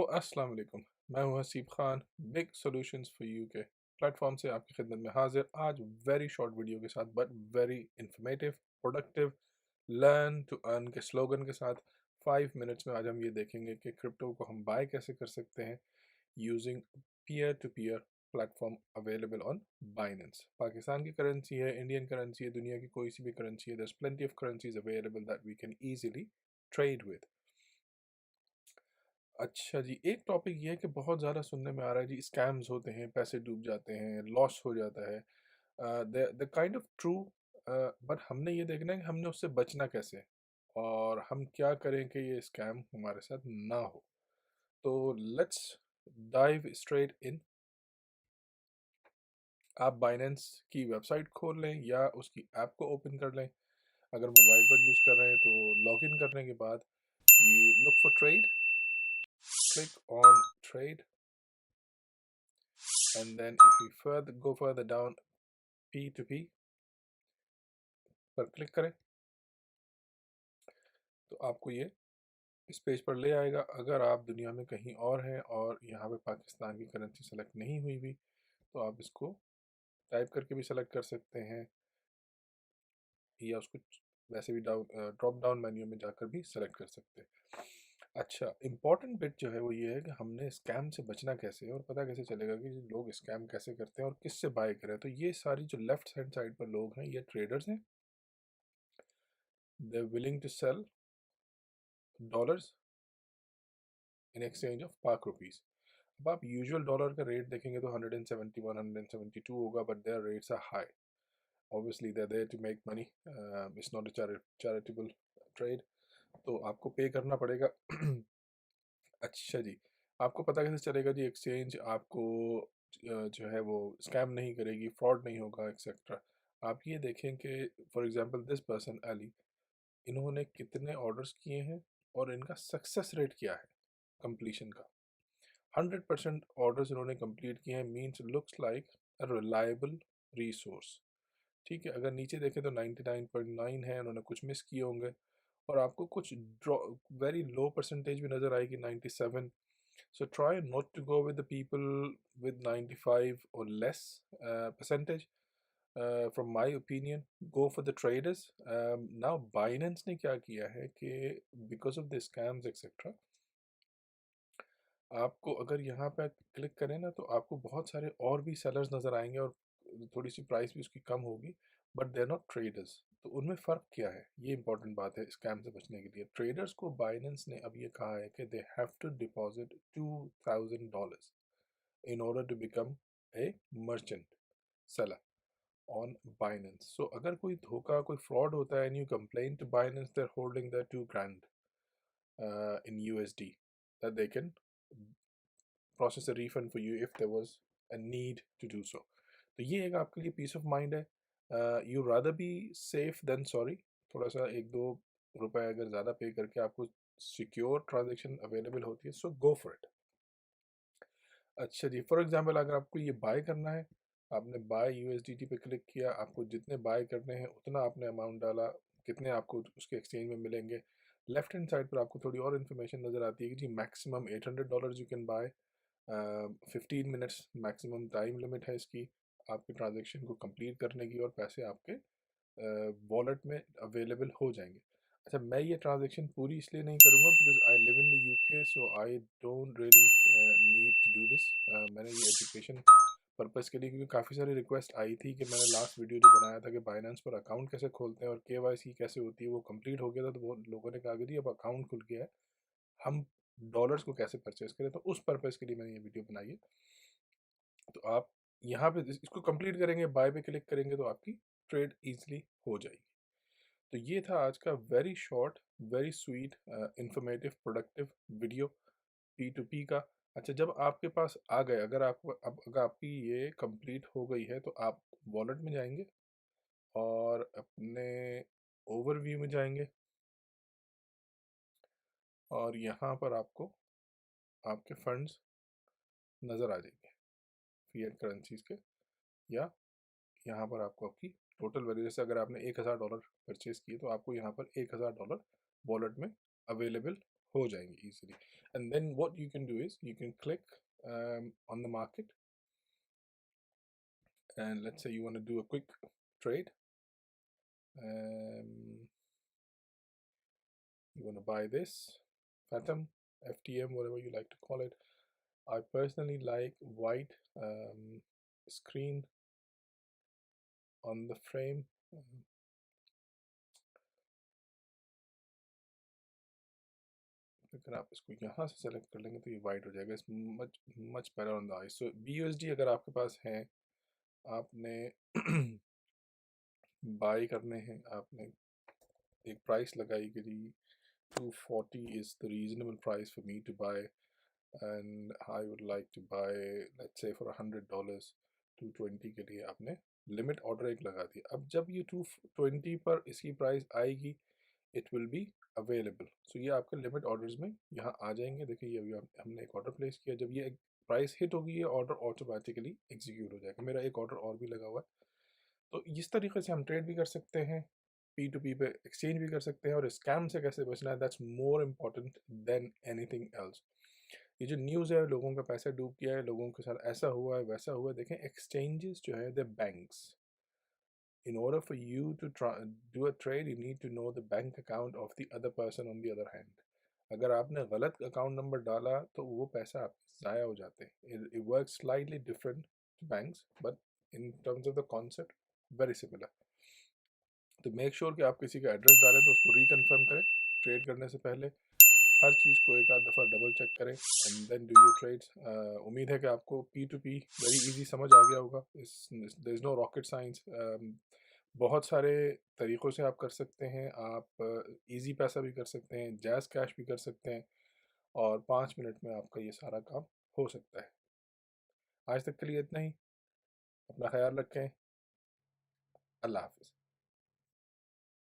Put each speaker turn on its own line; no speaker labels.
अस्सलाम वालेकुम। मैं हूं Haseeb Khan, big solutions for UK platform से आपकी खिदमत में हाजिर। आज वेरी शॉर्ट वीडियो के साथ but very informative, productive, learn to earn के स्लोगन के साथ 5 मिनट्स में आज हम ये देखेंगे कि क्रिप्टो को हम बाय कैसे कर सकते हैं using peer to peer platform available on Binance. Pakistan की करेंसी है, इंडियन करेंसी है, दुनिया की कोई सी भी करेंसी है, there's plenty of currencies available that we can easily trade with। अच्छा जी, एक टॉपिक ये है कि बहुत ज़्यादा सुनने में आ रहा है जी, स्कैम्स होते हैं, पैसे डूब जाते हैं, लॉस हो जाता है। The kind of true, but हमने ये देखना है कि हमने उससे बचना कैसे और हम क्या करें कि ये स्कैम हमारे साथ ना हो। तो लेट्स डाइव स्ट्रेट इन। आप बाइनेंस की वेबसाइट खोल लें या उसकी ऐप को ओपन कर लें। अगर मोबाइल पर यूज़ कर रहे हैं तो लॉग इन करने के बाद you look for trade, click on trade, and then if you go further down, P2P पर क्लिक करें तो आपको ये इस पेज पर ले आएगा। अगर आप दुनिया में कहीं और हैं और यहाँ पे पाकिस्तान की करेंसी सेलेक्ट नहीं हुई भी तो आप इसको टाइप करके भी सेलेक्ट कर सकते हैं या उसको वैसे भी ड्रॉप डाउन मेन्यू में जाकर भी सेलेक्ट कर सकते हैं। अच्छा, इम्पॉर्टेंट बिट जो है वो ये है कि हमने स्कैम से बचना कैसे है और पता कैसे चलेगा कि लोग स्कैम कैसे करते हैं और किससे बाय करें। तो ये सारी जो लेफ्ट हैंड साइड पर लोग हैं ये ट्रेडर्स हैं। They willing to sell dollars in exchange of Pak rupees. अब आप यूजुअल डॉलर का रेट देखेंगे तो 171 172 होगा, but their rates are high. Obviously they there to make money, it's not a charitable trade, तो आपको पे करना पड़ेगा। अच्छा जी, आपको पता कैसे चलेगा जी एक्सचेंज आपको जो है वो स्कैम नहीं करेगी, फ्रॉड नहीं होगा एक्सेट्रा। आप ये देखें कि for example this person Ali, इन्होंने कितने ऑर्डर्स किए हैं और इनका सक्सेस रेट क्या है कंप्लीशन का। 100% ऑर्डर्स इन्होंने कंप्लीट किए हैं, means looks like a reliable resource. ठीक है, अगर नीचे देखें तो 99.9 है, उन्होंने कुछ मिस किए होंगे और आपको कुछ वेरी लो परसेंटेज भी नज़र आएगी 97। So try not to go with the people with 95 और less percentage. From my opinion go for the traders. Now Binance ने क्या किया है कि because of the scams etcetera, आपको अगर यहाँ पे क्लिक करें ना तो आपको बहुत सारे और भी सेलर्स नज़र आएंगे और थोड़ी सी प्राइस भी उसकी कम होगी, but they are not traders. तो उनमें फ़र्क क्या है, ये इंपॉर्टेंट बात है स्कैम से बचने के लिए। ट्रेडर्स को बाइनेंस ने अब ये कहा है कि they have to deposit $2000 in order to become a merchant seller on Binance. So अगर कोई धोखा, कोई फ्रॉड होता है and you complain to Binance, they are holding that 2 grand in USD that they can process a refund for you if there was a need to do so। तो ये एक आपके लिए पीस ऑफ माइंड है। You rather be safe than sorry. थोड़ा सा एक दो रुपए अगर ज़्यादा पे करके आपको सिक्योर ट्रांजेक्शन अवेलेबल होती है, सो गो फॉर इट। अच्छा जी, फॉर एग्जांपल अगर आपको ये बाय करना है, आपने बाय USDT पे क्लिक किया, आपको जितने बाय करने हैं उतना आपने अमाउंट डाला, कितने आपको उसके एक्सचेंज में मिलेंगे। लेफ्ट हैंड साइड पर आपको थोड़ी और इन्फॉर्मेशन नज़र आती है कि जी maximum $800 you can buy, 15 minutes maximum time limit है इसकी आपके ट्रांजेक्शन को कंप्लीट करने की और पैसे आपके वॉलेट में अवेलेबल हो जाएंगे। अच्छा, मैं ये ट्रांजेक्शन पूरी इसलिए नहीं करूँगा because I live in the UK, so I don't really need to do this. मैंने ये एजुकेशन पर्पज़ के लिए, क्योंकि काफ़ी सारी रिक्वेस्ट आई थी कि मैंने लास्ट वीडियो जो बनाया था कि बाइनेंस पर अकाउंट कैसे खोलते हैं और KYC कैसे होती है, वो कंप्लीट हो गया था। तो वो लोगों ने कहा कि जी अब अकाउंट खुल गया है, हम डॉलर्स को कैसे परचेज करें, तो उस पर्पज़ के लिए मैंने ये वीडियो बनाई है। तो आप यहाँ पे इसको कंप्लीट करेंगे, बाय पे क्लिक करेंगे तो आपकी ट्रेड इजीली हो जाएगी। तो ये था आज का very short, very sweet, informative, productive video P2P का। अच्छा, जब आपके पास आ गए, अगर आपको अब अगर आपकी ये कंप्लीट हो गई है तो आप वॉलेट में जाएंगे और अपने ओवरव्यू में जाएंगे और यहाँ पर आपको आपके फंड्स नज़र आ जाएंगे फिएट करेंसीज के, या यहाँ पर आपको आपकी टोटल वैल्यू, जैसे अगर आपने $1000 परचेज किए तो आपको यहाँ पर $1000 वॉलेट में अवेलेबल हो जाएंगे easily. And then what you can do is you can click on the market, and let's say you want to do a quick trade. um, you want to buy this Fathom, FTM, whatever you like to call it. I personally like white screen on the frame. अगर आप इसको यहाँ से select कर लेंगे तो ये white हो जाएगा. इस much much better on the I. So BUSD अगर आपके पास है, आपने बाई करने हैं, आपने एक प्राइस लगाई कि जी 240 is the reasonable price for me to buy, and I would like to buy, let's say for $100. 220 के लिए आपने लिमिट ऑर्डर एक लगा दी. अब जब ये 220 पर इसकी प्राइस आएगी, इट विल बी अवेलेबल. सो ये आपके लिमिट ऑर्डर्स में यहाँ आ जाएंगे. देखिए ये अभी हमने एक ऑर्डर प्लेस किया. जब ये प्राइस हिट होगी, ये ऑर्डर ऑटोमेटिकली एग्जीक्यूट हो जाएगा. मेरा एक ऑर्डर और भी लगा हुआ है. तो इस तरीके से हम ट्रेड भी कर सकते हैं, P2P पे एक्सचेंज भी कर सकते हैं. और स्कैम से कैसे बचना है, that's more important than anything else. ये जो न्यूज़ है, लोगों का पैसा डूब गया है, लोगों के साथ ऐसा हुआ है वैसा हुआ है. देखें, एक्सचेंजेस जो है, the banks, in order for you to do a trade, you need to know the bank account of the other person on the other hand. अगर आपने गलत अकाउंट नंबर डाला तो वो पैसा आपके ज़ाया हो जाते हैं. It works slightly different to banks, but in terms of the concept, very similar. तो मेक श्योर कि आप किसी का एड्रेस डालें तो उसको रिकन्फर्म करें ट्रेड करने से पहले. हर चीज़ को एक आध दफ़ा डबल चेक करें, and then do your trades. उम्मीद है कि आपको P2P वेरी इजी समझ आ गया होगा. There is no rocket science. बहुत सारे तरीक़ों से आप कर सकते हैं. आप इजी पैसा भी कर सकते हैं, जैज़ कैश भी कर सकते हैं, और 5 मिनट में आपका ये सारा काम हो सकता है. आज तक के लिए इतना ही. अपना ख्याल रखें. अल्लाह हाफ़िज़.